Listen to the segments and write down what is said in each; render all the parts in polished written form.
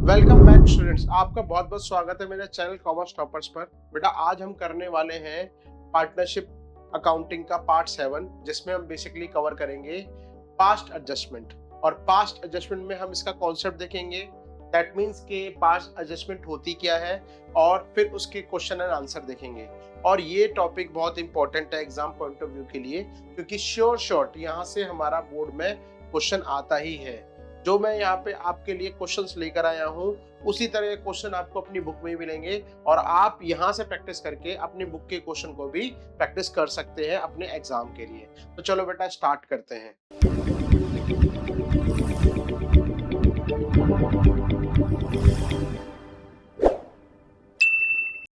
Welcome back students. आपका बहुत बहुत स्वागत है मेरे चैनल कॉमर्स टॉपर्स पर। बेटा आज हम करने वाले हैं पार्टनरशिप अकाउंटिंग का पार्ट 7, जिसमें हम बेसिकली कवर करेंगे पास्ट एडजस्टमेंट। और पास्ट एडजस्टमेंट में हम इसका कॉन्सेप्ट देखेंगे, दैट मीन्स कि पास्ट एडजस्टमेंट होती क्या है, और फिर उसके क्वेश्चन एंड आंसर देखेंगे। और ये टॉपिक बहुत इंपॉर्टेंट है एग्जाम पॉइंट ऑफ व्यू के लिए, क्योंकि श्योर शॉर्ट यहाँ से हमारा बोर्ड में क्वेश्चन आता ही है। जो मैं यहाँ पे आपके लिए क्वेश्चंस लेकर आया हूँ, उसी तरह के क्वेश्चन आपको अपनी बुक में भी मिलेंगे, और आप यहाँ से प्रैक्टिस करके अपनी बुक के क्वेश्चन को भी प्रैक्टिस कर सकते हैं अपने एग्जाम के लिए। तो चलो बेटा स्टार्ट करते हैं।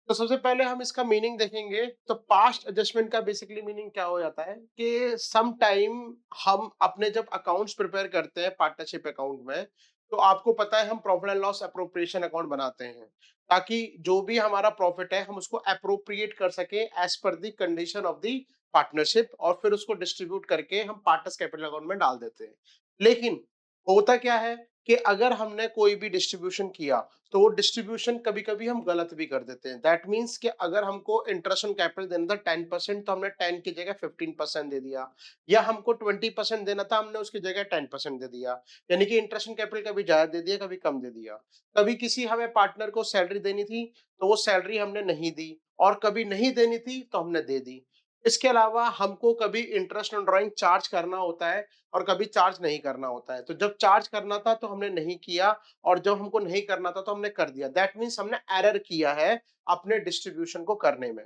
तो सबसे पहले हम इसका मीनिंग देखेंगे। तो पास्ट एडजस्टमेंट का बेसिकली मीनिंग क्या हो जाता है कि सम टाइम हम अपने जब अकाउंट्स प्रिपेयर करते हैं पार्टनरशिप अकाउंट में, तो आपको पता है हम profit and loss appropriation account बनाते हैं, ताकि जो भी हमारा प्रॉफिट है हम उसको अप्रोप्रिएट कर सके as per the condition of the partnership, और फिर उसको डिस्ट्रीब्यूट करके हम पार्टनर्स कैपिटल अकाउंट में डाल देते हैं। लेकिन होता क्या है कि अगर हमने कोई भी डिस्ट्रीब्यूशन किया, तो वो डिस्ट्रीब्यूशन कभी-कभी हम गलत भी कर देते हैं। दैट मीन्स कि अगर हमको इंटरेस्ट ऑन कैपिटल देना था 10%, तो हमने 10 की जगह 15% दे दिया, या हमको 20% देना था, हमने उसकी जगह 10% दे दिया। यानी कि इंटरेस्ट ऑन कैपिटल कभी ज़्यादा दे दिया, कभी कम दे दिया। कभी किसी हमें पार्टनर को सैलरी देनी थी, तो वो सैलरी हमने नहीं दी, और कभी नहीं देनी थी तो हमने दे दी। इसके अलावा हमको कभी इंटरेस्ट ऑन ड्राइंग चार्ज करना होता है, और कभी चार्ज नहीं करना होता है। तो जब चार्ज करना था तो हमने नहीं किया, और जब हमको नहीं करना था तो हमने कर दिया। दैट मीन्स हमने एरर किया है अपने डिस्ट्रीब्यूशन को करने में।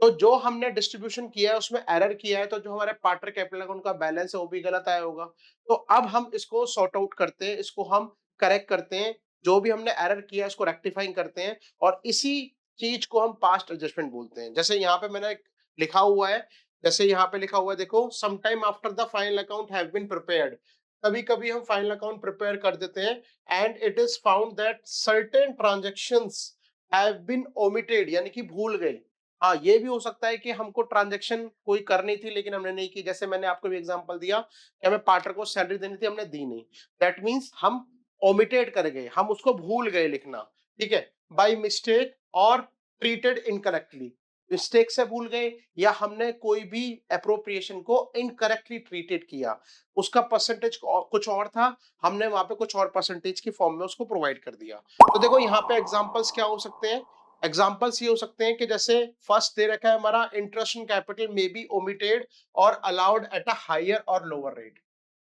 तो जो हमने डिस्ट्रीब्यूशन किया है उसमें एरर किया है, तो जो हमारे पार्टनर कैपिटल अकाउंट का बैलेंस है वो भी गलत आया होगा। तो अब हम इसको सॉर्ट आउट करते हैं, इसको हम करेक्ट करते हैं, जो भी हमने एरर किया है उसको रेक्टिफाइंग करते हैं, और इसी चीज को हम पास्ट एडजस्टमेंट बोलते हैं। जैसे यहाँ पे मैंने लिखा हुआ है, जैसे यहाँ पे लिखा हुआ है, देखो, some time after the final account have been prepared. कभी कभी हम फाइनल अकाउंट प्रिपेयर कर देते हैं, and it is found that certain transactions have been omitted, यानी कि भूल गए। हाँ, ये भी हो सकता है कि हमको ट्रांजैक्शन कोई करनी थी लेकिन हमने नहीं की। जैसे मैंने आपको भी एग्जांपल दिया कि हमें पार्टनर को सैलरी देनी थी, हमने दी नहीं। दैट मींस हम ओमिटेड कर गए, हम उसको भूल गए लिखना। ठीक है, बाय मिस्टेक और ट्रीटेड इनकरेक्टली। मिस्टेक से भूल गए, या हमने कोई भी अप्रोप्रिएशन को इनकरेक्टली ट्रीटेड किया, उसका परसेंटेज कुछ और था, हमने वहां पे कुछ और परसेंटेज की फॉर्म में उसको प्रोवाइड कर दिया। तो देखो यहाँ पे एग्जांपल्स क्या हो सकते हैं। एग्जांपल्स ये हो सकते हैं कि जैसे फर्स्ट दे रखा है हमारा, interest in capital may be omitted और अलाउड एट अ हायर और लोअर रेट।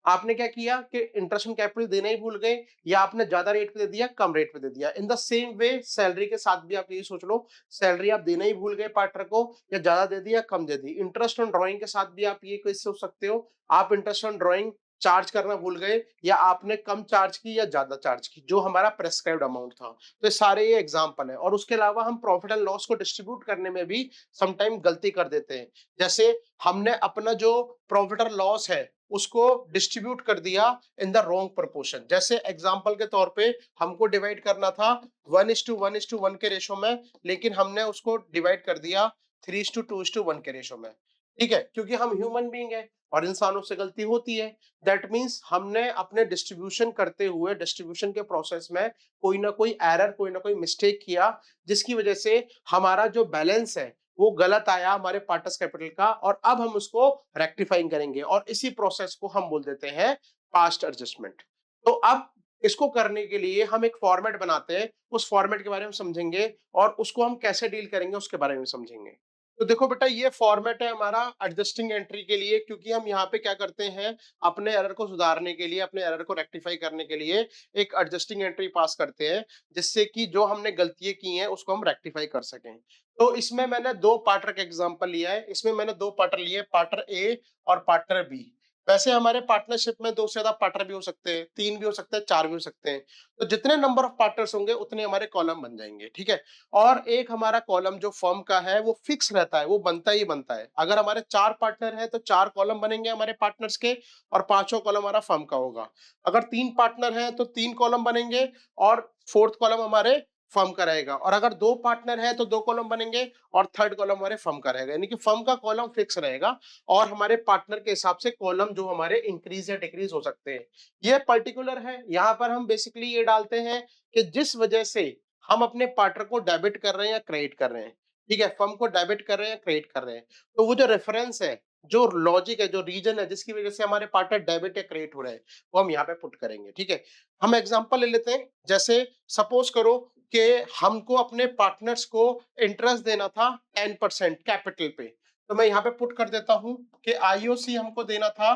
आपने क्या किया कि इंटरेस्ट ऑन कैपिटल देना ही भूल गए, या आपने ज्यादा रेट पे दे दिया, कम रेट पे दे दिया। In the same way salary के साथ भी आप यही सोच लो, सैलरी आप देना ही भूल गए पार्टनर को, या ज्यादा दे दी या कम दे दी। इंटरेस्ट ऑन ड्राइंग के साथ भी आप ये कैसे सोच सकते हो, आप इंटरेस्ट ऑन ड्राइंग चार्ज करना भूल गए, या आपने कम चार्ज की या ज्यादा चार्ज की, जो हमारा प्रेस्क्राइब्ड अमाउंट था। तो ये सारे ये एग्जांपल है। और उसके अलावा हम प्रॉफिट एंड लॉस को डिस्ट्रीब्यूट करने में भी समटाइम गलती कर देते हैं। जैसे हमने अपना जो प्रॉफिट और लॉस है उसको डिस्ट्रीब्यूट कर दिया इन द रॉन्ग प्रोपोर्शन। जैसे एग्जांपल के तौर पे हमको डिवाइड करना था 1:1:1 के रेशो में, लेकिन हमने उसको डिवाइड कर दिया 3:2:1 के रेशो में। ठीक है, क्योंकि हम ह्यूमन बीइंग है और इंसानों से गलती होती है। दैट मीन्स हमने अपने डिस्ट्रीब्यूशन करते हुए, डिस्ट्रीब्यूशन के प्रोसेस में कोई ना कोई एरर, कोई ना कोई मिस्टेक किया, जिसकी वजह से हमारा जो बैलेंस है वो गलत आया हमारे पार्टनर्स कैपिटल का, और अब हम उसको रेक्टिफाइंग करेंगे, और इसी प्रोसेस को हम बोल देते हैं पास्ट एडजस्टमेंट। तो अब इसको करने के लिए हम एक फॉर्मेट बनाते हैं, उस फॉर्मेट के बारे में समझेंगे, और उसको हम कैसे डील करेंगे उसके बारे में समझेंगे। तो देखो बेटा, ये फॉर्मेट है हमारा एडजस्टिंग एंट्री के लिए, क्योंकि हम यहाँ पे क्या करते हैं, अपने एरर को सुधारने के लिए, अपने एरर को रेक्टिफाई करने के लिए एक एडजस्टिंग एंट्री पास करते हैं, जिससे कि जो हमने गलतियां की हैं उसको हम रेक्टिफाई कर सकें। तो इसमें मैंने दो पार्टनर का एग्जांपल लिया है। इसमें मैंने दो पार्टनर लिए, पार्टनर ए और पार्टनर बी। वैसे हमारे पार्टनरशिप में दो से ज्यादा पार्टनर भी हो सकते हैं, तीन भी हो सकते हैं, चार भी हो सकते हैं। तो जितने नंबर ऑफ पार्टनर्स होंगे उतने हमारे कॉलम बन जाएंगे। ठीक है, और एक हमारा कॉलम जो फर्म का है वो फिक्स रहता है, वो बनता ही बनता है। अगर हमारे चार पार्टनर हैं तो चार कॉलम बनेंगे हमारे पार्टनर्स के, और पांचों कॉलम हमारा फर्म का होगा। अगर तीन पार्टनर हैं तो तीन कॉलम बनेंगे, और फोर्थ कॉलम हमारे फर्म का रहेगा, और अगर दो पार्टनर है तो दो कॉलम बनेंगे और थर्ड कॉलम हमारे फर्म का रहेगा, यानी कि फर्म का कॉलम फिक्स रहेगा और हमारे पार्टनर के हिसाब से कॉलम जो हमारे इंक्रीज या डिक्रीज हो सकते हैं। ये पर्टिकुलर है, यहाँ पर हम बेसिकली ये डालते हैं कि जिस वजह से हम अपने पार्टनर को डेबिट कर रहे हैं या क्रेडिट कर रहे हैं, ठीक है, फर्म को डेबिट कर रहे हैं या क्रेडिट कर रहे हैं, तो वो जो रेफरेंस है, जो लॉजिक है, जो रीजन है जिसकी वजह से हमारे पार्टनर डेबिट या क्रेडिट हो रहे हैं, वो हम यहाँ पे पुट करेंगे। ठीक है, हम एग्जांपल ले लेते हैं, जैसे सपोज करो कि हमको अपने पार्टनर्स को इंटरेस्ट देना था 10% कैपिटल पे, तो मैं यहाँ पे पुट कर देता हूँ कि आईओसी हमको देना था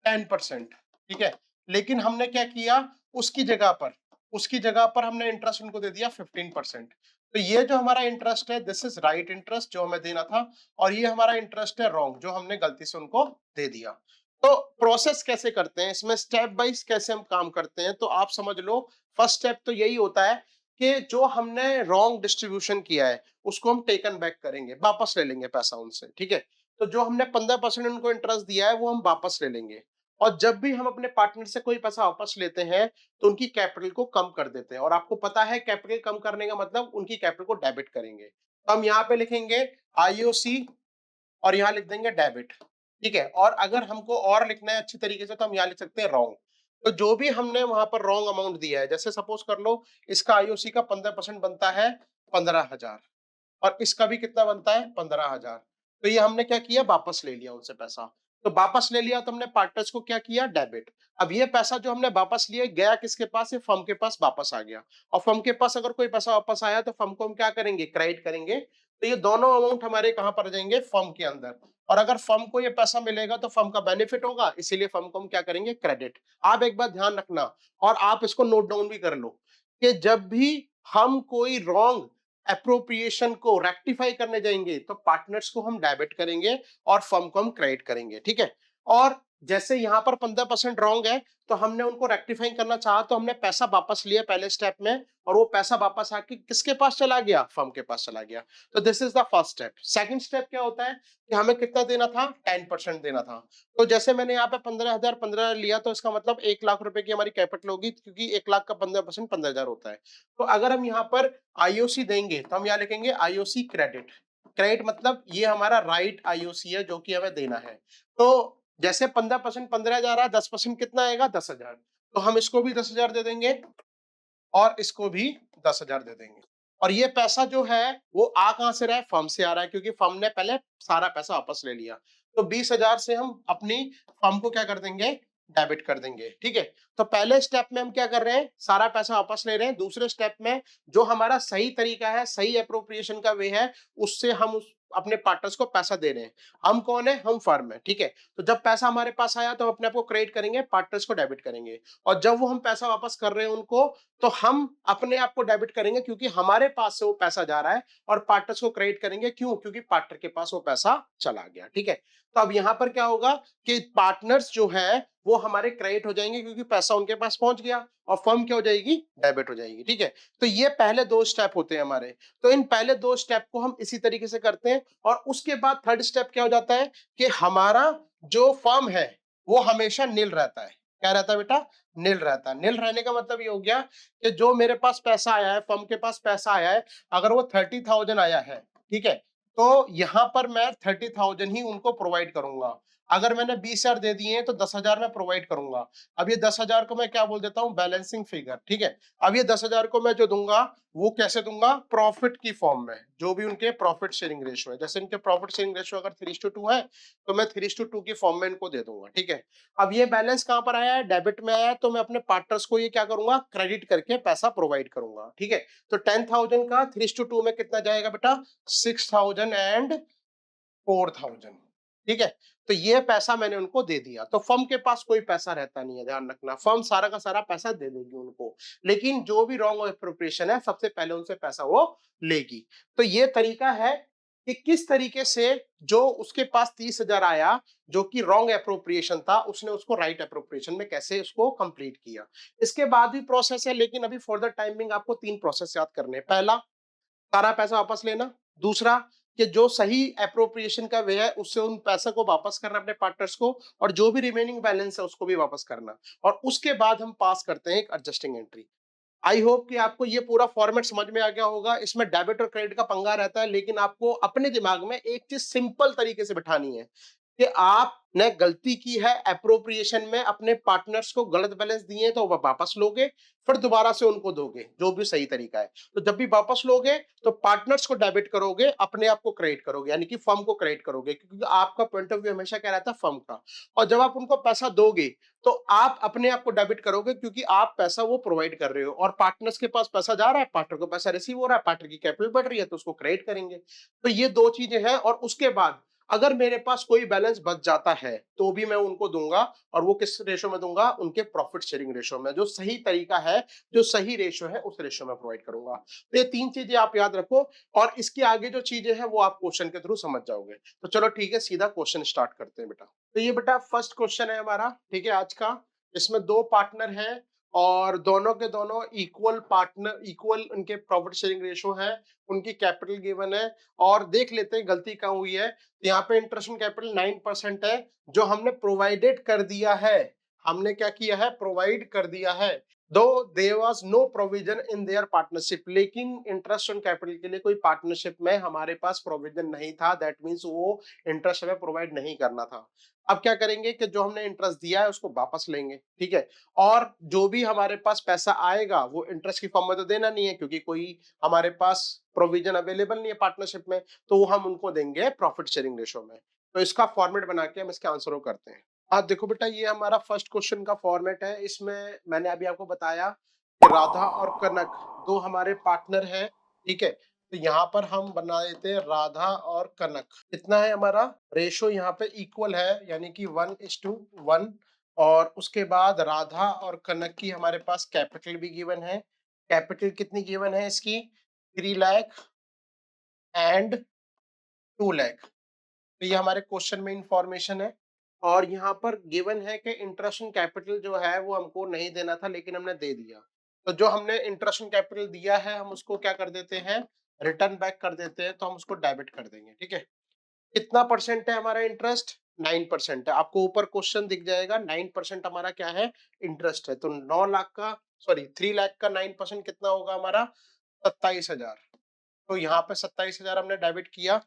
10%, ठीक है, लेकिन हमने क्या किया, उसकी जगह पर हमने इंटरेस्ट उनको दे दिया 15%। तो ये जो हमारा इंटरेस्ट है, दिस इज राइट इंटरेस्ट जो हमें देना था, और ये हमारा इंटरेस्ट है रॉन्ग जो हमने गलती से उनको दे दिया। तो प्रोसेस कैसे करते हैं इसमें, स्टेप बाइज कैसे हम काम करते हैं, तो आप समझ लो फर्स्ट स्टेप तो यही होता है कि जो हमने रॉन्ग डिस्ट्रीब्यूशन किया है उसको हम टेकन बैक करेंगे, वापस ले लेंगे पैसा उनसे। ठीक है, तो जो हमने 15% उनको इंटरेस्ट दिया है वो हम वापस ले लेंगे, और जब भी हम अपने पार्टनर से कोई पैसा वापस लेते हैं तो उनकी कैपिटल को कम कर देते हैं, और आपको पता है कैपिटल कम करने का मतलब उनकी कैपिटल को डेबिट करेंगे। तो हम यहाँ पे लिखेंगे आईओसी और यहाँ लिख देंगे डेबिट। ठीक है, और अगर हमको और लिखना है अच्छी तरीके से तो हम यहाँ लिख सकते हैं रॉन्ग। तो जो भी हमने वहां पर रॉन्ग अमाउंट दिया है, जैसे सपोज कर लो इसका आईओसी का 15% बनता है 15,000, और इसका भी कितना बनता है 15,000, तो ये हमने क्या किया, वापस ले लिया उनसे पैसा। तो वापस ले लिया तो हमने पार्टनर्स को क्या किया, डेबिट। अब ये पैसा जो हमने वापस लिया गया किसके पास, ये फर्म के पास वापस आ गया, और फर्म के पास अगर कोई पैसा वापस आया तो फर्म को हम क्या करेंगे, क्रेडिट करेंगे। तो ये दोनों अमाउंट हमारे कहां पर आ जाएंगे, फर्म के अंदर, और अगर फर्म को ये पैसा मिलेगा तो फर्म का बेनिफिट होगा, इसीलिए फर्म को हम क्या करेंगे, क्रेडिट। आप एक बात ध्यान रखना, और आप इसको नोट डाउन भी कर लो, कि जब भी हम कोई रॉन्ग एप्रोप्रिएशन को रेक्टिफाई करने जाएंगे तो पार्टनर्स को हम डेबिट करेंगे और फर्म को हम क्रेडिट करेंगे। ठीक है, और जैसे यहाँ पर 15% रॉन्ग है तो हमने उनको रेक्टिफाई करना चाहा, तो हमने पैसा वापस लिया पहले स्टेप में, और वो पैसा वापस आके किसके पास चला गया, फर्म के पास चला गया। तो this is the first step. Second step क्या होता है कि हमें कितना देना था, 10% देना था। तो जैसे मैंने यहाँ पे 15,000 15 लिया, तो इसका मतलब 1 लाख रुपए की हमारी कैपिटल होगी, क्योंकि 1 लाख का 15% 15,000 होता है। तो अगर हम यहाँ पर आईओसी देंगे तो हम यहाँ लिखेंगे आईओसी क्रेडिट। क्रेडिट मतलब ये हमारा राइट आईओसी है जो कि हमें देना है। तो जैसे 15% 15,000 आ, 10% कितना आएगा, 10,000। तो हम इसको भी 10,000 दे देंगे और इसको भी 10,000 दे देंगे। और ये पैसा जो है वो आ कहां से रहा है, फर्म से आ रहा है, क्योंकि फर्म ने पहले सारा पैसा वापस ले लिया। तो 20,000 से हम अपनी फर्म को क्या कर देंगे, डेबिट कर देंगे। ठीक है, तो पहले स्टेप में हम क्या कर रहे हैं, सारा पैसा वापस ले रहे हैं। दूसरे स्टेप में जो हमारा सही तरीका है, सही अप्रोप्रिएशन का वे है, उससे हम अपने पार्टनर्स को पैसा दे रहे हैं। हम कौन है, हम फर्म है। ठीक है, तो जब पैसा हमारे पास आया तो हम अपने आप को क्रेडिट करेंगे, पार्टनर्स को डेबिट करेंगे, और जब वो हम पैसा वापस कर रहे हैं उनको, तो हम अपने आप को डेबिट करेंगे क्योंकि हमारे पास से वो पैसा जा रहा है, और पार्टनर्स को क्रेडिट करेंगे, क्यों, क्योंकि पार्टनर के पास वो पैसा चला गया। ठीक है, तो अब यहां पर क्या होगा कि पार्टनर्स जो है वो हमारे क्रेडिट हो जाएंगे क्योंकि पैसा उनके पास पहुंच गया, और फर्म क्या हो जाएगी, डेबिट हो जाएगी। ठीक है, तो ये पहले दो स्टेप होते हैं हमारे। तो इन पहले दो स्टेप को हम इसी तरीके से करते हैं, और उसके बाद थर्ड स्टेप क्या हो जाता है कि हमारा जो फर्म है वो हमेशा नील रहता है। क्या रहता है बेटा, नील रहता है। नील रहने का मतलब ये हो गया कि जो मेरे पास पैसा आया है, फर्म के पास पैसा आया है, अगर वो 30,000 आया है, ठीक है, तो यहां पर मैं 30,000 ही उनको प्रोवाइड करूंगा। अगर मैंने 20,000 दे दिए हैं तो 10,000 मैं प्रोवाइड करूंगा। अब ये 10,000 को मैं क्या बोल देता हूँ, बैलेंसिंग फिगर। ठीक है, अब ये 10,000 को मैं जो दूंगा वो कैसे दूंगा, प्रॉफिट की फॉर्म में, जो भी उनके प्रॉफिट शेयरिंग रेशियो है। जैसे इनके प्रॉफिट शेयरिंग रेशियो अगर 3:2 है तो मैं 3:2 की फॉर्म में इनको दे दूंगा। ठीक है, अब ये बैलेंस कहां पर आया है, डेबिट में आया है, तो मैं अपने पार्टनर्स को ये क्या करूंगा, क्रेडिट करके पैसा प्रोवाइड करूंगा। ठीक है, तो 10,000 का 3:2 में कितना जाएगा बेटा, 6,000 एंड 4,000। ठीक है, तो ये पैसा मैंने उनको दे दिया। तो फर्म के पास कोई पैसा रहता नहीं है, ध्यान रखना, फर्म सारा का सारा पैसा दे देगी उनको, लेकिन जो भी रॉन्ग एप्रोप्रिएशन है सबसे पहले उनसे पैसा वो लेगी। तो ये तरीका है कि किस तरीके से जो उसके पास 30,000 आया जो कि रॉन्ग एप्रोप्रिएशन था, उसने उसको राइट एप्रोप्रिएशन में कैसे उसको कंप्लीट किया। इसके बाद भी प्रोसेस है, लेकिन अभी फॉर द टाइमिंग आपको 3 प्रोसेस याद करने हैं। पहला, सारा पैसा वापस लेना। दूसरा, कि जो सही एप्रोप्रिएशन का वे है उससे उन पैसे को वापस करना अपने पार्टनर्स को, और जो भी रिमेनिंग बैलेंस है उसको भी वापस करना। और उसके बाद हम पास करते हैं एक एडजस्टिंग एंट्री। आई होप कि आपको ये पूरा फॉर्मेट समझ में आ गया होगा। इसमें डेबिट और क्रेडिट का पंगा रहता है, लेकिन आपको अपने दिमाग में एक चीज सिंपल तरीके से बिठानी है कि आपने गलती की है एप्रोप्रिएशन में, अपने पार्टनर्स को गलत बैलेंस दिए तो वह वापस लोगे, फिर दोबारा से उनको दोगे, जो भी सही तरीका है। तो जब भी वापस लोगे तो पार्टनर्स को डेबिट करोगे, अपने आप को क्रेडिट करोगे, यानी कि फर्म को क्रेडिट करोगे, क्योंकि आपका पॉइंट ऑफ व्यू हमेशा क्या रहता है, फर्म का। और जब आप उनको पैसा दोगे तो आप अपने आप को डेबिट करोगे, क्योंकि आप पैसा वो प्रोवाइड कर रहे हो, और पार्टनर्स के पास पैसा जा रहा है, पार्टनर को पैसा रिसीव हो रहा है, पार्टनर की कैपिटल बढ़ रही है, तो उसको क्रेडिट करेंगे। तो ये दो चीजें हैं। और उसके बाद अगर मेरे पास कोई बैलेंस बच जाता है तो भी मैं उनको दूंगा, और वो किस रेशो में दूंगा, उनके प्रॉफिट शेयरिंग रेशो में। जो सही तरीका है, जो सही रेशो है, उस रेशो में प्रोवाइड करूंगा। तो ये तीन चीजें आप याद रखो, और इसके आगे जो चीजें हैं वो आप क्वेश्चन के थ्रू समझ जाओगे। तो चलो ठीक है, सीधा क्वेश्चन स्टार्ट करते हैं बेटा। तो ये बेटा फर्स्ट क्वेश्चन है हमारा, ठीक है, आज का। इसमें दो पार्टनर हैं और दोनों के दोनों इक्वल पार्टनर, इक्वल उनके प्रॉफिट शेयरिंग रेशो है, उनकी कैपिटल गिवन है। और देख लेते हैं गलती कहाँ हुई है। तो यहाँ पे इंटरेस्ट ऑन कैपिटल 9% है, जो हमने प्रोवाइडेड कर दिया है। हमने क्या किया है, प्रोवाइड कर दिया है। Though there was no provision in their partnership, लेकिन इंटरेस्ट ऑन कैपिटल के लिए कोई पार्टनरशिप में हमारे पास प्रोविजन नहीं था। दैट मींस वो इंटरेस्ट हमें प्रोवाइड नहीं करना था। अब क्या करेंगे कि जो हमने इंटरेस्ट दिया है उसको वापस लेंगे, ठीक है। और जो भी हमारे पास पैसा आएगा वो इंटरेस्ट की फॉर्म में तो देना नहीं है, क्योंकि कोई हमारे पास प्रोविजन अवेलेबल नहीं है पार्टनरशिप में, तो वो हम उनको देंगे प्रॉफिट शेयरिंग रेशो में। तो इसका फॉर्मेट बना के हम इसके आंसर को करते हैं। हाँ देखो बेटा, ये हमारा फर्स्ट क्वेश्चन का फॉर्मेट है। इसमें मैंने अभी आपको बताया कि राधा और कनक दो हमारे पार्टनर हैं, ठीक है। तो यहाँ पर हम बना देते हैं राधा और कनक। कितना है हमारा रेशो, यहाँ पे इक्वल है, यानी कि 1:1। और उसके बाद राधा और कनक की हमारे पास कैपिटल भी गिवन है। कैपिटल कितनी गिवन है इसकी, 3 लाख एंड 2 लाख। तो ये हमारे क्वेश्चन में इंफॉर्मेशन है। और यहाँ पर गिवन है कि इंटरेस्ट ऑन कैपिटल जो है वो हमको नहीं देना था, लेकिन हमने दे दिया। तो जो हमने इंटरेस्ट ऑन कैपिटल दिया है हम उसको क्या कर देते हैं, रिटर्न बैक कर देते हैं। तो हम उसको डेबिट कर देंगे, ठीक है। कितना परसेंट है हमारा इंटरेस्ट, 9% है। आपको ऊपर क्वेश्चन दिख जाएगा, 9% हमारा क्या है, इंटरेस्ट है। तो 9 लाख का, सॉरी 3 लाख का 9% कितना होगा हमारा, 27,000। तो यहाँ पे 27,000 हमने डेबिट किया।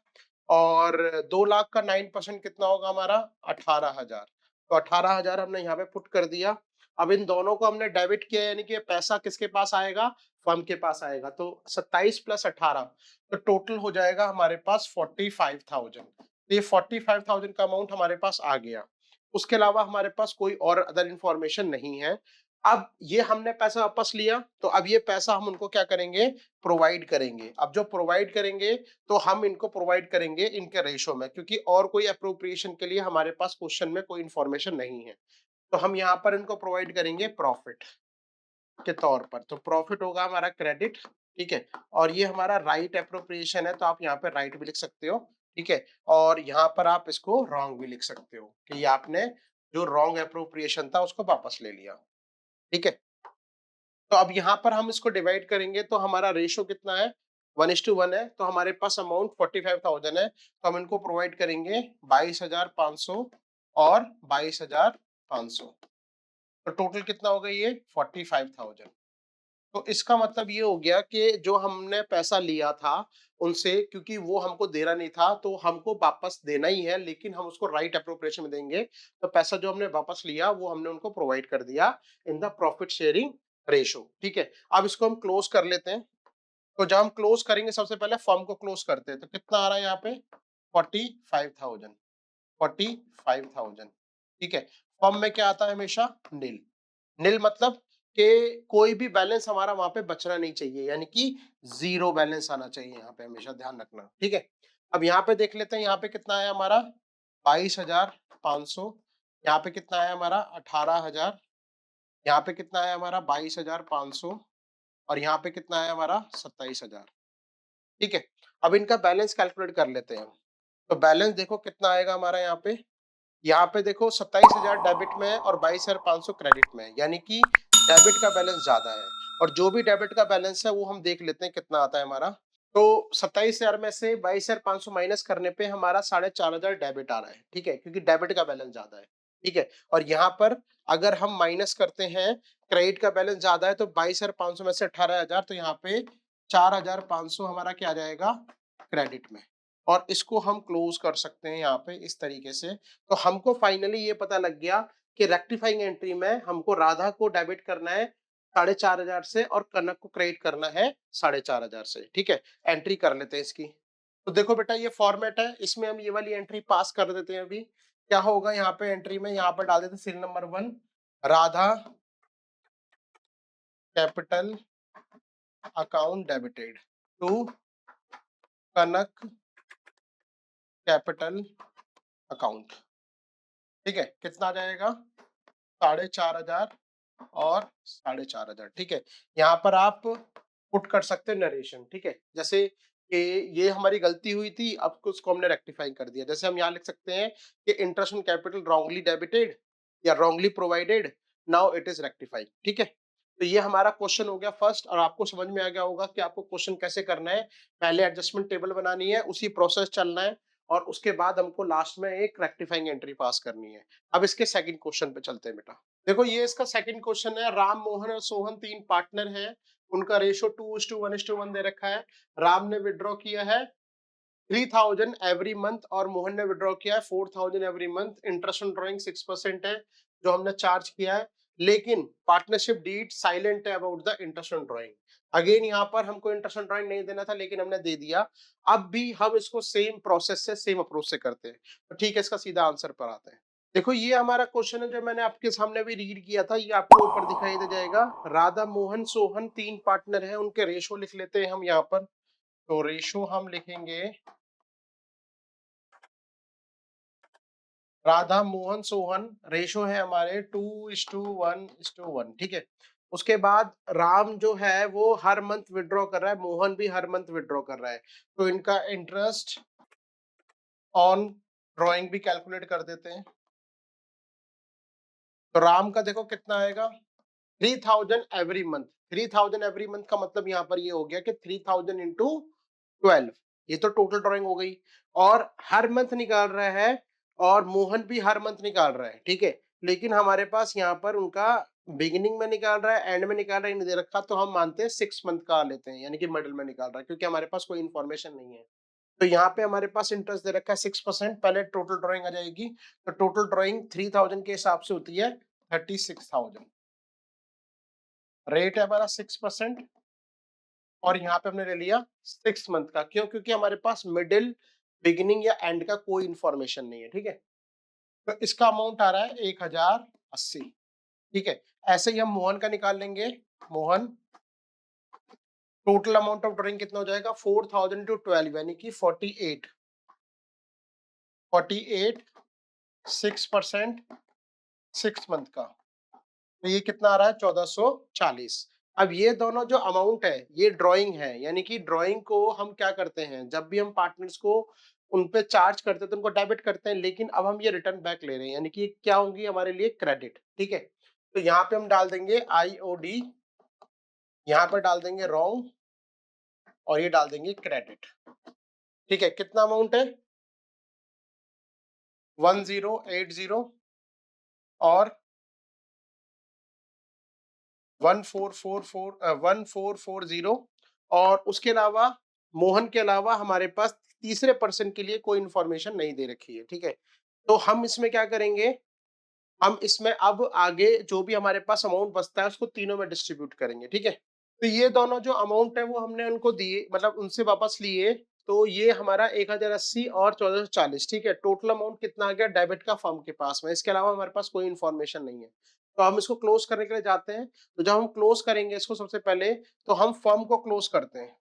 और 2 लाख का 9% कितना होगा हमारा, 18,000। तो 18,000 हमने यहाँ पे पुट कर दिया। अब इन दोनों को हमने डेबिट किया, यानी कि पैसा किसके पास आएगा, फर्म के पास आएगा। तो 27 + 18, तो टोटल हो जाएगा हमारे पास 45,000। तो ये 45,000 का अमाउंट हमारे पास आ गया। उसके अलावा हमारे पास कोई और अदर इंफॉर्मेशन नहीं है। अब ये हमने पैसा वापस लिया, तो अब ये पैसा हम उनको क्या करेंगे, प्रोवाइड करेंगे। अब जो प्रोवाइड करेंगे तो हम इनको प्रोवाइड करेंगे इनके रेशो में, क्योंकि और कोई अप्रोप्रिएशन के लिए हमारे पास क्वेश्चन में कोई इंफॉर्मेशन नहीं है। तो हम यहाँ पर इनको प्रोवाइड करेंगे प्रॉफिट के तौर पर। तो प्रॉफिट होगा हमारा क्रेडिट, ठीक है। और ये हमारा राइट अप्रोप्रिएशन है, तो आप यहाँ पे राइट भी लिख सकते हो, ठीक है। और यहाँ पर आप इसको रॉन्ग भी लिख सकते हो कि ये आपने जो रॉन्ग अप्रोप्रिएशन था उसको वापस ले लिया, ठीक है। तो अब यहाँ पर हम इसको डिवाइड करेंगे तो हमारा रेशो कितना है, 1:1 है। तो हमारे पास अमाउंट 45,000 है, तो हम इनको प्रोवाइड करेंगे 22,500 और 22,500। तो टोटल कितना हो गया ये, 45,000। तो इसका मतलब ये हो गया कि जो हमने पैसा लिया था उनसे, क्योंकि वो हमको देना नहीं था तो हमको वापस देना ही है, लेकिन हम उसको राइट अप्रोप्रिएशन में देंगे। तो पैसा जो हमने वापस लिया वो हमने उनको प्रोवाइड कर दिया in the profit sharing ratio, ठीक है। अब इसको हम क्लोज कर लेते हैं। तो जब हम क्लोज करेंगे, सबसे पहले फर्म को क्लोज करते हैं। तो कितना आ रहा है यहाँ पे, 45,000, 45,000, ठीक है। फर्म में क्या आता है हमेशा, नील। नील मतलब कि कोई भी बैलेंस हमारा वहां पे बचना नहीं चाहिए, यानी कि जीरो बैलेंस आना चाहिए यहाँ पे, हमेशा ध्यान रखना, ठीक है। अब यहाँ पे देख लेते हैं, यहाँ पे कितना है हमारा, 22,500। यहाँ पे कितना है हमारा, 18,000। यहाँ पे कितना है हमारा, 22,500। और यहाँ पे कितना है हमारा, 27,000, ठीक है। अब इनका बैलेंस कैलकुलेट कर लेते हैं। तो बैलेंस देखो कितना आएगा हमारा, यहाँ पे देखो 27,000 डेबिट में है और 22,500 क्रेडिट में है, यानी कि डेबिट का बैलेंस ज्यादा है। और जो भी डेबिट का बैलेंस है वो हम देख लेते हैं कितना आता है हमारा। तो 27,000 में से 22,500 माइनस करने पे हमारा 4,500 डेबिट आ रहा है, ठीक है, क्योंकि डेबिट का बैलेंस ज्यादा है। ठीक है। और यहाँ पर अगर हम माइनस करते हैं, क्रेडिट का बैलेंस ज्यादा है तो 22,500 में से 18,000, तो यहाँ पे 4,500 हमारा क्या आ जाएगा क्रेडिट में, और इसको हम क्लोज कर सकते हैं यहाँ पे इस तरीके से। तो हमको फाइनली ये पता लग गया कि रेक्टिफाइंग एंट्री में हमको राधा को डेबिट करना है 4,500 से और कनक को क्रेडिट करना है 4,500 से। ठीक है, एंट्री कर लेते हैं इसकी। तो देखो बेटा ये फॉर्मेट है, इसमें हम ये वाली एंट्री पास कर देते हैं। अभी क्या होगा यहाँ पे एंट्री में, यहाँ पर डाल देते हैं serial number 1 Radha capital account debited to Kanak capital account. ठीक है, कितना आ जाएगा 4,500 और 4,500। ठीक है, यहाँ पर आप पुट कर सकते हो नरेशन। ठीक है, जैसे कि ये हमारी गलती हुई थी, अब उसको हमने रेक्टिफाई कर दिया। जैसे हम यहाँ लिख सकते हैं कि interest on capital wrongly debited या wrongly provided, now it is rectified. ठीक है, तो ये हमारा क्वेश्चन हो गया फर्स्ट, और आपको समझ में आ गया होगा कि आपको क्वेश्चन कैसे करना है। पहले एडजस्टमेंट टेबल बनानी है, उसी प्रोसेस चलना है, और उसके बाद हमको लास्ट में एक रेक्टिफाइंग एंट्री पास करनी है। अब इसके सेकंड क्वेश्चन पे चलते हैं बेटा। देखो ये इसका सेकंड क्वेश्चन है। राम, मोहन और सोहन 3 पार्टनर हैं, उनका रेशो 2:1:1 दे रखा है। राम ने विड्रॉ किया है 3,000 एवरी मंथ और मोहन ने विड्रॉ किया है 4,000 every month. Interest on drawing 6% है जो हमने चार्ज किया है, लेकिन पार्टनरशिप डीड साइलेंट है about the interest on drawing. Again यहाँ पर हमको इंटरेस्ट ऑन ड्रॉइंग नहीं देना था, लेकिन हमने दे दिया। अब भी हम इसको सेम प्रोसेस से, सेम अप्रोच से करते हैं। तो ठीक है, इसका सीधा आंसर पर आते हैं। देखो ये हमारा क्वेश्चन है जो मैंने आपके सामने भी रीड किया था, ये आपको ऊपर दिखाई दे जाएगा। राधा, मोहन, सोहन 3 पार्टनर हैं, उनके रेशो लिख लेते हैं हम यहाँ पर। तो रेशो हम लिखेंगे राधा, मोहन, सोहन रेशो है हमारे 2:1:1। ठीक है, उसके बाद राम जो है वो हर मंथ विड्रॉ कर रहा है, मोहन भी हर मंथ विड्रॉ कर रहा है, तो इनका इंटरेस्ट ऑन ड्रॉइंग भी कैलकुलेट कर देते हैं। तो राम का देखो कितना आएगा 3,000 एवरी मंथ। 3,000 एवरी मंथ का मतलब यहाँ पर ये हो गया कि 3,000 इंटू 12, ये तो टोटल ड्रॉइंग हो गई। और हर मंथ निकाल रहा है, और मोहन भी हर मंथ निकाल रहा है। ठीक है, लेकिन हमारे पास यहाँ पर उनका बिगिनिंग में निकाल रहा है, एंड में निकाल रहा है, नहीं दे रखा, तो हम मानते हैं 6 मंथ का लेते हैं, यानी कि मिडिल में निकाल रहा है, क्योंकि हमारे पास कोई इन्फॉर्मेशन नहीं है। तो यहाँ पे हमारे पास इंटरेस्ट दे रखा है 6%। पहले टोटल ड्रॉइंग आ जाएगी, तो टोटल ड्रॉइंग 3,000 के हिसाब से होती है 36,000। रेट है हमारा 6%, और यहाँ पे हमने ले लिया 6 मंथ का। क्यों? क्योंकि हमारे पास मिडिल, बिगिनिंग या एंड का कोई इंफॉर्मेशन नहीं है। ठीक है, तो इसका अमाउंट आ रहा है 1,080। ठीक है, ऐसे ही हम मोहन का निकाल लेंगे। Mohan, total amount of drawing कितना हो जाएगा 4,000 टू 12, यानी कि 48। 6% 6 मंथ का, तो ये कितना आ रहा है 1,440। अब ये दोनों जो अमाउंट है ये ड्राइंग है, यानी कि ड्राइंग को हम क्या करते हैं, जब भी हम पार्टनर्स को उन पे चार्ज करते हैं तो उनको डेबिट करते हैं, लेकिन अब हम ये रिटर्न बैक ले रहे हैं, यानी कि क्या होंगी हमारे लिए क्रेडिट। ठीक है, तो यहाँ पे हम डाल देंगे IOD, यहाँ पर डाल देंगे रॉन्ग, और ये डाल देंगे क्रेडिट। ठीक है, कितना अमाउंट है 1080 और 1440, और उसके अलावा मोहन के अलावा हमारे पास तीसरे पर्सन के लिए कोई इंफॉर्मेशन नहीं दे रखी है। ठीक है, तो हम इसमें क्या करेंगे, हम इसमें अब आगे जो भी हमारे पास अमाउंट बचता है उसको तीनों में डिस्ट्रीब्यूट करेंगे। ठीक है, तो ये दोनों जो अमाउंट है वो हमने उनको दिए, मतलब उनसे वापस लिए, तो ये हमारा 1,080 और 1,440। ठीक है, टोटल अमाउंट कितना आ गया डेबिट का फर्म के पास में, इसके अलावा हमारे पास कोई इन्फॉर्मेशन नहीं है। तो हम इसको क्लोज करने के लिए जाते हैं। तो जब हम क्लोज करेंगे इसको, सबसे पहले तो हम फर्म को क्लोज करते हैं।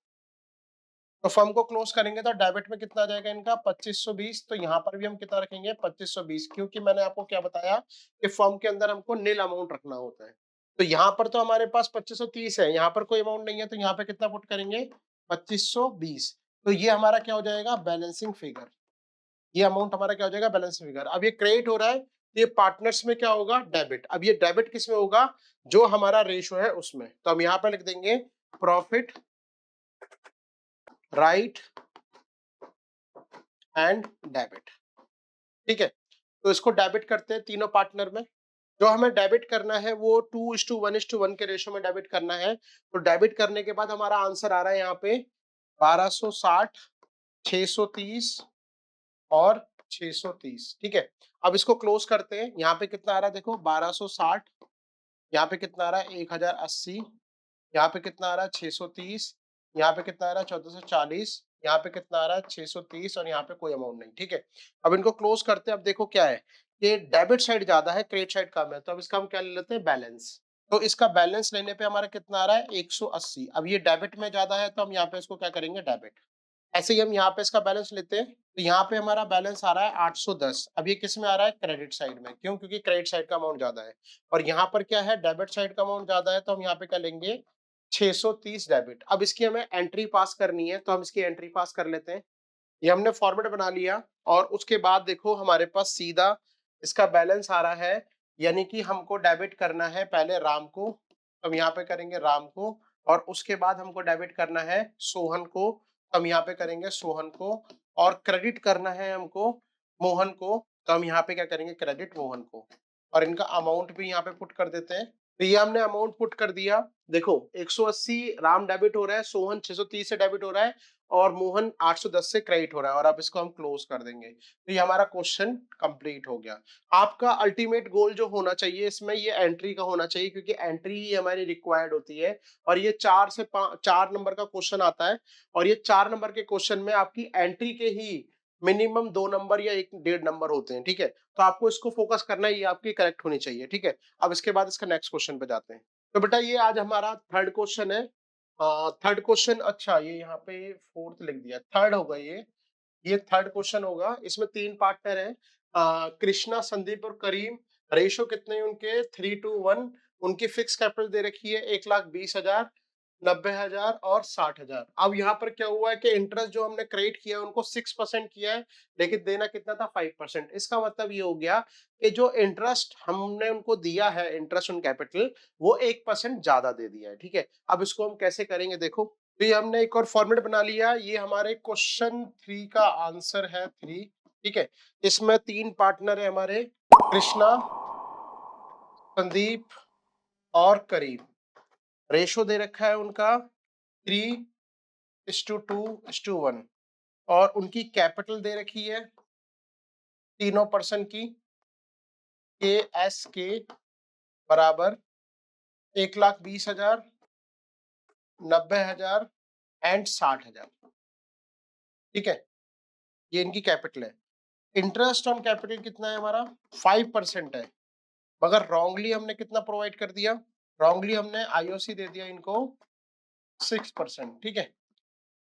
तो फर्म को क्लोज करेंगे तो डेबिट में कितना आ जाएगा इनका 2,520। तो यहाँ पर भी हम कितना रखेंगे 2,520, क्योंकि मैंने आपको क्या बताया कि फर्म के अंदर हमको नील अमाउंट रखना होता है। तो यहाँ पर तो हमारे पास 2,530 है, यहाँ पर कोई अमाउंट नहीं है, तो यहाँ पे कितना पुट करेंगे 2,520। तो ये हमारा क्या हो जाएगा बैलेंसिंग फिगर। ये अमाउंट हमारा क्या हो जाएगा बैलेंसिंग फिगर। अब ये क्रेडिट हो रहा है, तो ये पार्टनर्स में क्या होगा डेबिट। अब ये डेबिट किस में होगा, जो हमारा रेशो है उसमें। तो हम यहाँ पे लिख देंगे प्रॉफिट राइट एंड डेबिट। ठीक है, तो इसको डेबिट करते हैं तीनों पार्टनर में। जो हमें डेबिट करना है वो 2:1:1 के रेशो में डेबिट करना है। तो डेबिट करने के बाद हमारा आंसर आ रहा है यहाँ पे 1260, 630 और 630, ठीक है। अब इसको क्लोज करते हैं। यहाँ पे कितना आ रहा है देखो, 1260, यहाँ पे कितना आ रहा है 1080, यहाँ पे कितना आ रहा है 630, यहाँ पे कितना आ रहा है 1440, यहाँ पे कितना आ रहा है 630 और यहाँ पे कोई अमाउंट नहीं, ठीक है। अब इनको क्लोज करते हैं। अब देखो क्या है कि डेबिट साइड ज्यादा है, क्रेडिट साइड कम है, तो अब इसका हम क्या ले लेते हैं, बैलेंस। तो इसका बैलेंस लेने पे हमारा कितना आ रहा है 180। अब ये डेबिट में ज्यादा है तो हम यहाँ पे इसको क्या करेंगे, डेबिट। ऐसे ही हम यहाँ पे इसका बैलेंस लेते हैं, तो यहाँ पे हमारा बैलेंस आ रहा है 810। अब ये किस में आ रहा है, क्रेडिट साइड में। क्यों? क्योंकि क्रेडिट साइड का अमाउंट ज्यादा है और यहाँ पर क्या है, डेबिट साइड का अमाउंट ज्यादा है, तो हम यहाँ पे क्या लेंगे 630 डेबिट। अब इसकी हमें एंट्री पास करनी है, तो हम इसकी एंट्री पास कर लेते हैं। ये हमने फॉर्मेट बना लिया और उसके बाद देखो हमारे पास सीधा इसका बैलेंस आ रहा है, यानी कि हमको डेबिट करना है पहले राम को। हम यहाँ पे करेंगे राम को और उसके बाद हमको डेबिट करना है सोहन को। हम यहाँ पे करेंगे सोहन को और क्रेडिट करना है हमको मोहन को। तो हम यहाँ पे क्या करेंगे, क्रेडिट मोहन को। और इनका अमाउंट भी यहाँ पे पुट कर देते हैं। तो ये हमने अमाउंट पुट कर दिया। देखो 180 राम डेबिट हो रहा है, सोहन 630 से डेबिट हो रहा है और मोहन 810 से क्रेडिट हो रहा है। और अब इसको हम क्लोज कर देंगे। तो ये हमारा क्वेश्चन कंप्लीट हो गया। आपका अल्टीमेट गोल जो होना चाहिए इसमें, ये एंट्री का होना चाहिए, क्योंकि एंट्री ही हमारी रिक्वायर्ड होती है। और ये 4 नंबर का क्वेश्चन आता है और ये 4 नंबर के क्वेश्चन में आपकी एंट्री के ही मिनिमम 2 नंबर या 1.5 नंबर होते हैं, ठीक है। तो आपको इसको फोकस करना है, ये आपकी करेक्ट होनी चाहिए, ठीक है। अब इसके बाद इसका नेक्स्ट क्वेश्चन पे जाते हैं। तो बेटा ये आज हमारा थर्ड क्वेश्चन है। थर्ड क्वेश्चन, अच्छा ये यहाँ पे फोर्थ लिख दिया, थर्ड होगा ये थर्ड क्वेश्चन होगा। इसमें 3 पार्टनर हैं, कृष्णा, संदीप और करीम। रेशो कितने हैं उनके, 3:1। उनकी फिक्स कैपिटल दे रखी है 1,20,000, 90,000 और 60,000। अब यहाँ पर क्या हुआ है कि इंटरेस्ट जो हमने क्रेडिट किया है उनको 6% किया है, लेकिन देना कितना था, 5%। इसका मतलब ये हो गया कि जो इंटरेस्ट हमने उनको दिया है, इंटरेस्ट ऑन कैपिटल, वो 1% ज्यादा दे दिया है, ठीक है। अब इसको हम कैसे करेंगे देखो। तो ये हमने एक और फॉर्मेट बना लिया। ये हमारे क्वेश्चन 3 का आंसर है 3, ठीक है। इसमें 3 पार्टनर है हमारे, कृष्णा, संदीप और करीम। रेशो दे रखा है उनका 3:2:1 और उनकी कैपिटल दे रखी है तीनों पर्सन की, के एस के बराबर 1,20,000, 90,000 एंड 60,000, ठीक है। ये इनकी कैपिटल है। इंटरेस्ट ऑन कैपिटल कितना है हमारा, 5% है, मगर रॉन्गली हमने कितना प्रोवाइड कर दिया, रॉन्गली हमने आईओसी दे दिया इनको 6%, ठीक है।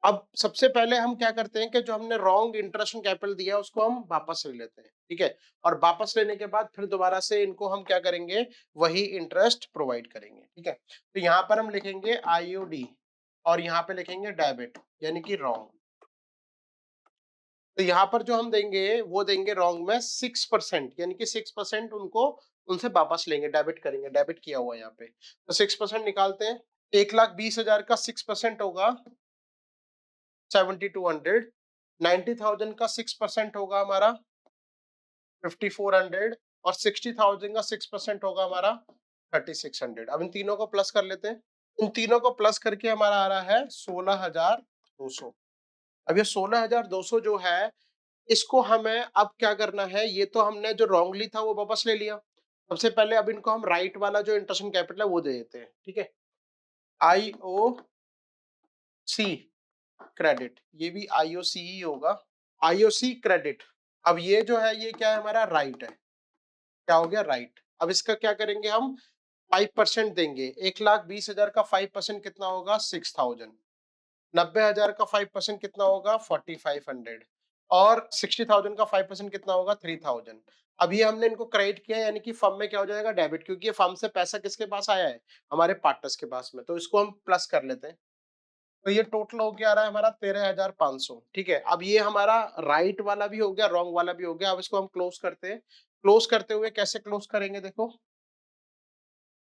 अब सबसे पहले हम क्या करते हैं कि जो हमने रॉन्ग इंटरेस्ट ऑन कैपिटल दिया उसको हम वापस ले लेते हैं, ठीक है। और वापस लेने के बाद फिर दोबारा से इनको हम क्या करेंगे, वही इंटरेस्ट प्रोवाइड करेंगे, ठीक है। तो यहाँ पर हम लिखेंगे आईओडी और यहाँ पे लिखेंगे डेबिट, यानी कि रॉन्ग। तो यहाँ पर जो हम देंगे वो देंगे रॉन्ग में 6%, यानी कि 6% उनको उनसे वापस लेंगे, डेबिट करेंगे, डेबिट किया हुआ है यहाँ पे। तो 6% निकालते हैं। 1,20,000 का 6% होगा 7,200, 90,000 का 6% होगा हमारा 5,400 और 60,000 का 6% होगा हमारा 3,600। अब इन तीनों को प्लस कर लेते हैं। इन तीनों को प्लस करके हमारा आ रहा है 16,200। अब ये 16,200 जो है, इसको हमें अब क्या करना है, ये तो हमने जो रॉन्गली था वो वापस ले लिया। सबसे पहले अब इनको हम राइट वाला जो इंटरेस्ट ऑन कैपिटल है वो दे देते हैं, ठीक है। आईओसी क्रेडिट, ये भी आईओसी ही होगा, आईओसी क्रेडिट। अब ये जो है ये क्या है हमारा, राइट है। क्या हो गया, राइट। अब इसका क्या करेंगे हम, 5% देंगे। 1,20,000 का 5% कितना होगा, 6,000। 90,000 का 5% कितना होगा, 4,500 और 60,000 का 5% कितना होगा, 3,000। अब ये हमने इनको क्रेडिट किया, यानी कि फर्म में क्या हो जाएगा, डेबिट, क्योंकि ये फर्म से पैसा किसके पास आया है, हमारे पार्टनर्स के पास में। तो इसको हम प्लस कर लेते हैं। तो ये टोटल हो गया रहा है हमारा 13,500, ठीक है। अब ये हमारा राइट वाला भी हो गया, रॉन्ग वाला भी हो गया। अब इसको हम क्लोज करते हैं। क्लोज करते हुए कैसे क्लोज करेंगे देखो,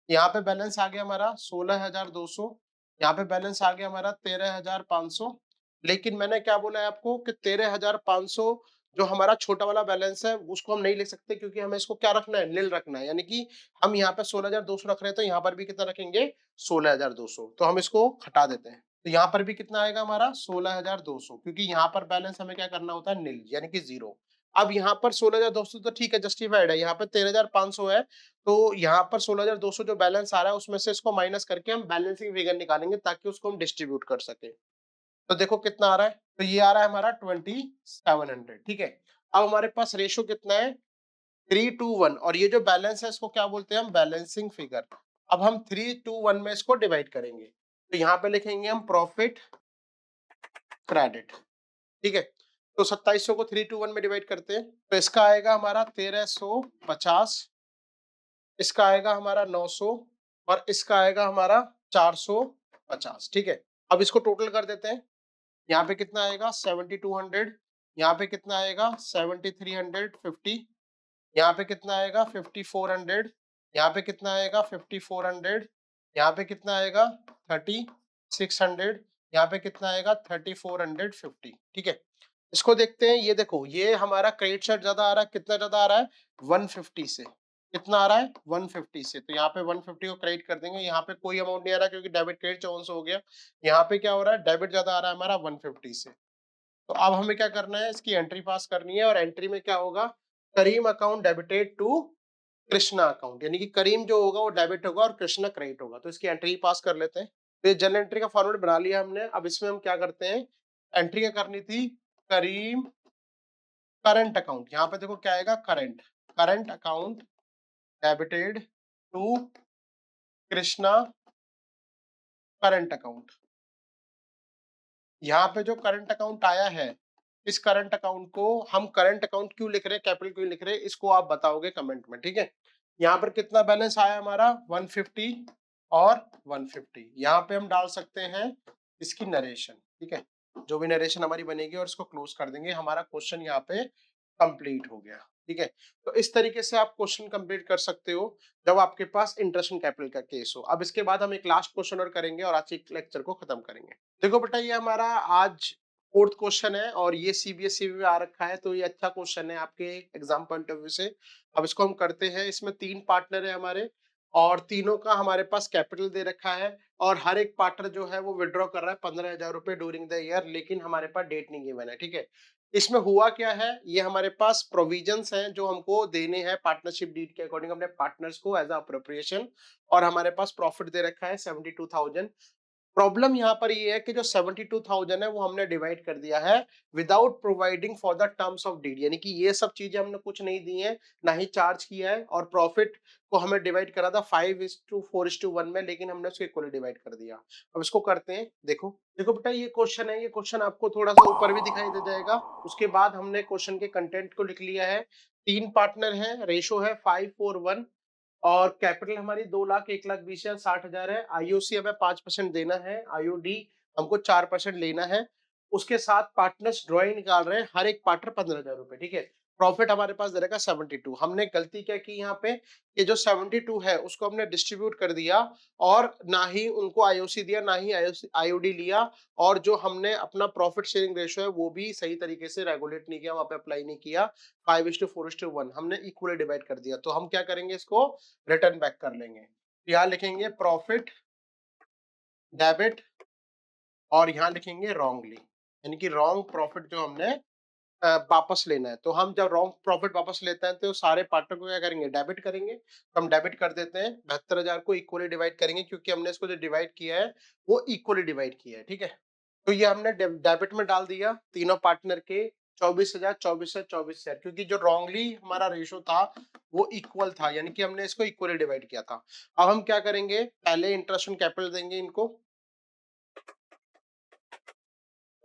यहाँ पे बैलेंस आ गया हमारा 16,200, यहाँ पे बैलेंस आ गया हमारा 13,500। लेकिन मैंने क्या बोला है आपको कि 13,500 जो हमारा छोटा वाला बैलेंस है उसको हम नहीं लिख सकते क्योंकि हमें इसको क्या रखना है, नील रखना है। यानी कि हम यहाँ पे 16,200 रख रहे हैं तो यहाँ पर भी कितना रखेंगे, 16,200। तो हम इसको हटा देते हैं। तो यहाँ पर भी कितना आएगा हमारा 16,200, क्योंकि यहाँ पर बैलेंस हमें क्या करना होता है, नील यानी कि जीरो। अब यहाँ पर 16,200 तो ठीक है, जस्टिफाइड है। यहाँ पे 13,500 है, तो यहाँ पर 16,200 जो बैलेंस आ रहा है उसमें से इसको माइनस करके हम बैलेंसिंग फिगर निकालेंगे ताकि उसको हम डिस्ट्रीब्यूट कर सके। तो देखो कितना आ रहा है, तो ये आ रहा है हमारा 2700। ठीक है, अब हमारे पास रेशो कितना है, 3:1, और ये जो बैलेंस है इसको क्या बोलते हैं हम, बैलेंसिंग फिगर। अब हम 3:1 में इसको डिवाइड करेंगे, तो यहाँ पे लिखेंगे हम प्रॉफिट क्रेडिट। ठीक है, तो 2700 को 3:1 में डिवाइड करते हैं, तो इसका आएगा हमारा 1350, इसका आएगा हमारा 900, और इसका आएगा हमारा 450। ठीक है, अब इसको टोटल कर देते हैं। यहाँ पे कितना आएगा 7200, यहाँ पे कितना आएगा 7350, यहाँ पे कितना आएगा 5400, यहाँ पे कितना आएगा 5400, यहाँ पे कितना आएगा 3600, यहाँ पे कितना आएगा 3450। ठीक है, इसको देखते हैं। ये देखो, ये हमारा क्रेडिट साइड ज्यादा आ रहा है, कितना ज्यादा आ रहा है, 150 से। कितना आ रहा है, 150 से। तो यहाँ पे 150 को क्रेडिट कर देंगे, यहाँ पे कोई अमाउंट नहीं आ रहा क्योंकि डेबिट क्रेडिट 5400 हो गया। यहाँ पे क्या हो रहा है, डेबिट ज्यादा आ रहा है हमारा 150 से। तो अब हमें क्या करना है, इसकी एंट्री पास करनी है, और एंट्री में क्या होगा, Karim account debited to Krishna account, यानी कि करीम जो होगा वो डेबिट होगा और कृष्णा क्रेडिट होगा। तो इसकी एंट्री पास कर लेते हैं। तो ये जनरल एंट्री का फॉर्मेट बना लिया हमने। अब इसमें हम क्या करते हैं, एंट्री क्या करनी थी, करीम करंट अकाउंट। यहाँ पे देखो क्या आएगा, current, current account debited to Krishna current account. यहाँ पे जो करंट अकाउंट आया है, इस करंट अकाउंट को हम करंट अकाउंट क्यों लिख रहे हैं, कैपिटल क्यों लिख रहे हैं, इसको आप बताओगे कमेंट में। ठीक है, यहाँ पर कितना बैलेंस आया हमारा 150 और 150। यहाँ पे हम डाल सकते हैं इसकी नरेशन। ठीक है, जो भी नरेशन हमारी बनेगी, और इसको क्लोज कर देंगे। हमारा क्वेश्चन यहाँ पे कंप्लीट हो गया। ठीक है, तो इस तरीके से आप क्वेश्चन कंप्लीट कर सकते हो जब आपके पास इंटरेस्ट एंड कैपिटल का केस हो। अब इसके बाद हम एक लास्ट क्वेश्चन और करेंगे और आज के लेक्चर को खत्म करेंगे। देखो बेटा, ये हमारा आज फोर्थ क्वेश्चन है, और ये सीबीएसई में आ रखा है, तो ये अच्छा क्वेश्चन है आपके एग्जाम पॉइंट ऑफ व्यू से। अब इसको हम करते हैं। इसमें 3 पार्टनर है हमारे, और तीनों का हमारे पास कैपिटल दे रखा है, और हर एक पार्टनर जो है वो विड्रॉ कर रहा है 15,000 रुपए ड्यूरिंग द ईयर, लेकिन हमारे पास डेट नहीं गिवन है। ठीक है, इसमें हुआ क्या है, ये हमारे पास प्रोविजंस हैं जो हमको देने हैं पार्टनरशिप डीड के अकॉर्डिंग अपने पार्टनर्स को एज अप्रोप्रिएशन, और हमारे पास प्रॉफिट दे रखा है 72,000। प्रॉब्लम यहाँ पर ये है कि जो 72,000 है वो हमने डिवाइड कर दिया है without providing for the terms of deed, यानी कि ये सब चीजें हमने कुछ नहीं दी है, ना ही चार्ज किया है, और प्रॉफिट को हमें डिवाइड करा था 5:4:1 में, लेकिन हमने उसको इक्वली डिवाइड कर दिया। अब इसको करते हैं। देखो देखो बेटा, ये क्वेश्चन है, ये क्वेश्चन आपको थोड़ा सा ऊपर भी दिखाई दे जाएगा। उसके बाद हमने क्वेश्चन के कंटेंट को लिख लिया है। 3 पार्टनर है, रेशो है 5:4:1, और कैपिटल हमारी 2,00,000 1,20,000 60,000 है। आईओसी हमें 5% देना है, आईओडी हमको 4% लेना है। उसके साथ पार्टनर्स ड्रॉइंग निकाल रहे हैं, हर एक पार्टनर 15,000 रुपए। ठीक है, प्रॉफिट हमारे पास दे रखा 72। हमने गलती क्या की यहाँ पे, कि जो 72 है उसको हमने डिस्ट्रीब्यूट कर दिया, और ना ही उनको आईओसी दिया, ना ही आईओडी लिया, और जो हमने अपना प्रॉफिट शेयरिंग रेशो है वो भी सही तरीके से रेगुलेट नहीं किया, वहां पे अप्लाई नहीं किया। 5:4:1 हमने इक्वली डिवाइड कर दिया। तो हम क्या करेंगे, इसको रिटर्न बैक कर लेंगे। यहाँ लिखेंगे प्रॉफिट डेबिट, और यहाँ लिखेंगे रॉन्गली, यानी कि रॉन्ग प्रॉफिट जो हमने वापस लेना है। तो हम जब रॉन्ग प्रॉफिट वापस लेते हैं तो सारे पार्टनर को क्या करेंगे, डेबिट करेंगे। तो हम डेबिट कर देते हैं, 72,000 को इक्वली डिवाइड करेंगे, क्योंकि हमने इसको जो डिवाइड किया है वो इक्वली डिवाइड किया है। ठीक है, तो ये हमने डेबिट में डाल दिया तीनों पार्टनर के 24,000 24,000 24,000, क्योंकि जो रॉन्गली हमारा रेशो था वो इक्वल था, यानी कि हमने इसको इक्वली डिवाइड किया था। अब हम क्या करेंगे, पहले इंटरेस्ट ऑन कैपिटल देंगे इनको।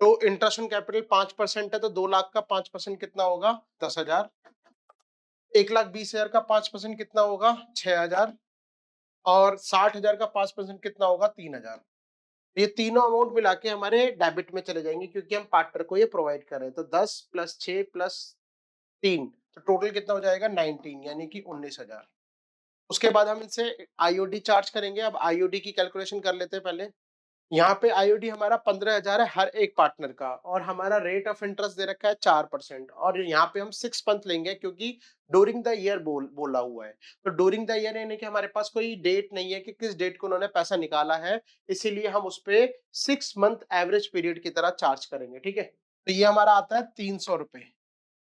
तो इंटरेस्ट ऑन कैपिटल 5% है, तो 2,00,000 का 5% कितना होगा, 10,000। 1,20,000 का 5% कितना होगा, 6,000। और 60,000 का 5% कितना होगा, 3,000। ये तीनों अमाउंट मिला के हमारे डेबिट में चले जाएंगे, क्योंकि हम पार्टनर को ये प्रोवाइड कर रहे हैं। तो 10 + 6 + 3, तो टोटल कितना हो जाएगा, 19, यानी कि 19,000। उसके बाद हम इनसे आईओडी चार्ज करेंगे। अब आईओडी की कैलकुलेशन कर लेते हैं पहले। यहाँ पे आईओडी हमारा 15,000 है हर एक पार्टनर का, और हमारा रेट ऑफ इंटरेस्ट दे रखा है 4%, और यहाँ पे हम 6 मंथ लेंगे क्योंकि ड्यूरिंग द ईयर बोला हुआ है। तो ड्यूरिंग द ईयर यानी कि हमारे पास कोई डेट नहीं है कि किस डेट को उन्होंने पैसा निकाला है, इसीलिए हम उस पे 6 मंथ एवरेज पीरियड की तरह चार्ज करेंगे, ठीक है? तो ये हमारा आता है 300 रुपए,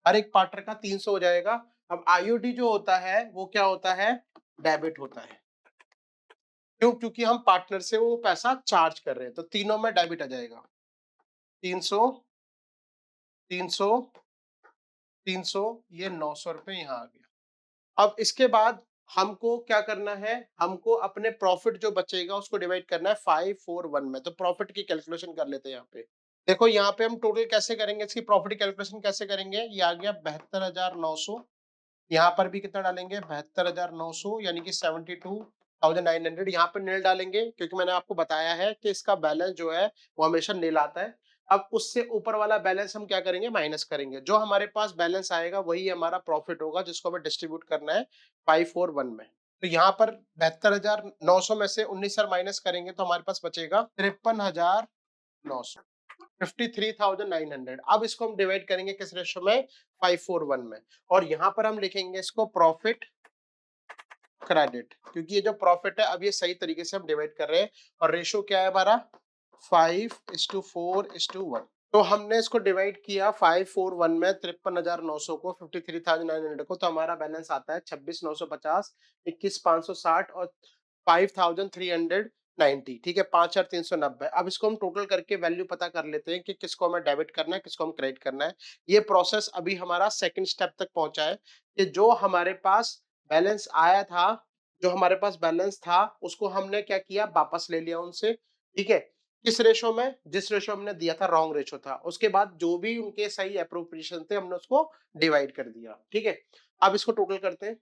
हर एक पार्टनर का 300 हो जाएगा। अब आईओडी जो होता है वो क्या होता है? डेबिट होता है। क्यों? क्योंकि हम पार्टनर से वो पैसा चार्ज कर रहे हैं, तो तीनों में डेबिट आ जाएगा। 300, 300, 300, ये 900 रुपए यहाँ आ गया। अब इसके बाद हमको क्या करना है? हमको अपने प्रॉफिट जो बचेगा उसको डिवाइड करना है 541 में। तो प्रॉफिट की कैलकुलेशन कर लेते हैं यहाँ पे। देखो यहाँ पे हम टोटल कैसे करेंगे, इसकी प्रॉफिट कैलकुलेशन कैसे करेंगे? ये आ गया 72,900। यहाँ पर भी कितना डालेंगे? 72,900 यानी कि 72,900। यहाँ पे नील डालेंगे क्योंकि मैंने आपको बताया है कि इसका बैलेंस जो है वो हमेशा नील आता है। अब उससे ऊपर वाला बैलेंस हम क्या करेंगे? माइनस करेंगे। जो हमारे पास बैलेंस आएगा वही हमारा प्रॉफिट होगा, जिसको हमें डिस्ट्रीब्यूट करना है 541 में। तो यहाँ पर 72,900 में से 19 सर माइनस करेंगे तो हमारे पास बचेगा 53,900, 53,900। अब इसको हम डिवाइड करेंगे किस रेशो में? 541 में। और यहाँ पर हम लिखेंगे इसको प्रॉफिट क्रेडिट, क्योंकि ये जो प्रॉफिट है अब ये सही तरीके से हम डिवाइड कर रहे हैं। और रेशो क्या है हमारा? 5:4:1। तो हमने इसको डिवाइड किया 541 में 53,900 को, 53,900 को, तो हमारा बैलेंस आता है 26,950, 21,560 और 5,390। ठीक है, 5,390। अब इसको हम टोटल करके वैल्यू पता कर लेते हैं कि किसको हमें डेबिट करना है, किसको हम क्रेडिट करना है। ये प्रोसेस अभी हमारा सेकंड स्टेप तक पहुंचा है कि जो हमारे पास बैलेंस आया था, जो हमारे पास बैलेंस था उसको हमने क्या किया? वापस ले लिया उनसे। ठीक है, किस रेशो में? जिस रेशो हमने दिया था रॉन्ग रेशो था। उसके बाद जो भी उनके सही अप्रोप्रिएशन थे हमने उसको डिवाइड कर दिया। ठीक है, अब इसको टोटल करते हैं।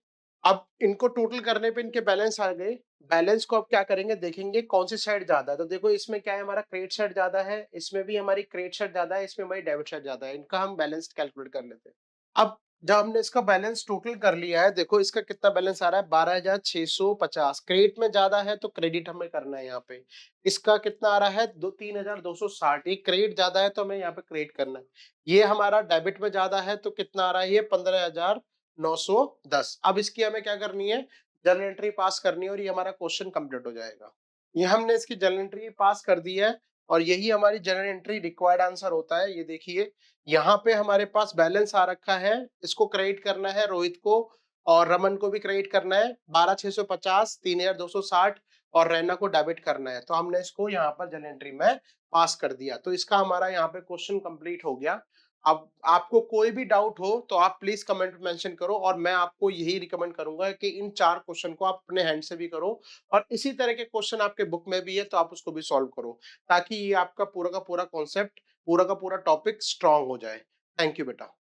अब इनको टोटल करने पे इनके बैलेंस आ गए। बैलेंस को अब क्या करेंगे? देखेंगे कौन सी साइड ज्यादा है। तो देखो इसमें क्या है? हमारा क्रेडिट साइड ज्यादा है, इसमें भी हमारी क्रेडिट साइड ज्यादा है, इसमें हमारी डेबिट साइड ज्यादा है। इनका हम बैलेंस कैलकुलेट कर लेते हैं। अब जब हमने इसका बैलेंस टोटल कर लिया है, देखो इसका कितना बैलेंस आ रहा है? 12,650। क्रेडिट में ज्यादा है तो क्रेडिट हमें करना है यहाँ पे। इसका कितना आ रहा है? 3,260। ये क्रेडिट ज्यादा है तो हमें यहाँ पे क्रेडिट करना है। ये हमारा डेबिट में ज्यादा है तो कितना आ रहा है? ये 15,910। अब इसकी हमें क्या करनी है? जर्नल एंट्री पास करनी है, और ये हमारा क्वेश्चन कंप्लीट हो जाएगा। ये हमने इसकी जर्नल एंट्री पास कर दी है, और यही हमारी जर्नल एंट्री रिक्वायर्ड आंसर होता है। ये देखिए यहाँ पे हमारे पास बैलेंस आ रखा है, इसको क्रेडिट करना है रोहित को, और रमन को भी क्रेडिट करना है 12,650, 3,260, और रैना को डेबिट करना है। तो हमने इसको यहाँ पर जर्नल एंट्री में पास कर दिया। तो इसका हमारा यहाँ पे क्वेश्चन कंप्लीट हो गया। अब आपको कोई भी डाउट हो तो आप प्लीज कमेंट में मेंशन करो, और मैं आपको यही रिकमेंड करूंगा कि इन 4 क्वेश्चन को आप अपने हैंड से भी करो, और इसी तरह के क्वेश्चन आपके बुक में भी है तो आप उसको भी सॉल्व करो, ताकि ये आपका पूरा का पूरा कॉन्सेप्ट, पूरा का पूरा टॉपिक स्ट्रांग हो जाए। थैंक यू बेटा।